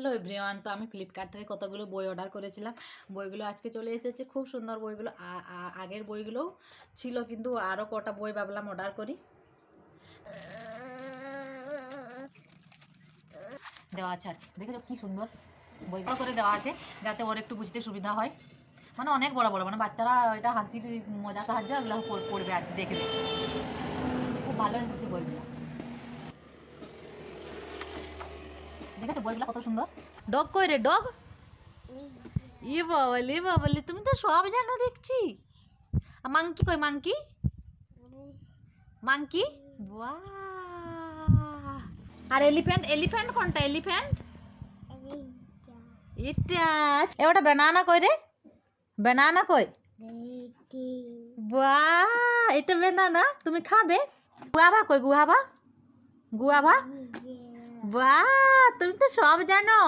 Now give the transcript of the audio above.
Hello everyone, তো আমি Flipkart থেকে কতগুলো বই অর্ডার করেছিলাম। বইগুলো আজকে চলে এসেছে, খুব সুন্দর বইগুলো। আগের বইগুলোও ছিল, কিন্তু আরও কটা বই ভাবলাম অর্ডার করি। দেওয়া আছে আর কি, দেখেছো কি সুন্দর বইগুলো করে দেওয়া আছে, যাতে ওর একটু বুঝতে সুবিধা হয়। মানে অনেক বড় বড়, মানে বাচ্চারা এটা হাসির মজার সাহায্যে ওগুলো পড়বে আর কি, দেখবে। খুব ভালো এসেছে বইগুলো, দেখেছো বইগুলো কত সুন্দর। ডগ কই রে ডগ? ই বাবলি, তুমি তো সব জানো দেখছি। মাংকি কই? মাংকি মাংকি বাহ। আর এলিফ্যান্ট, এলিফ্যান্ট কোনটা? এলিফ্যান্ট এটা। ওটা ব্যানানা কই রে? ব্যানানা কই? বাহ, এটা ব্যানানা, তুমি খাবে? গুয়াভা কই? Guava, guava. বাহ, তুমি তো সব জানো।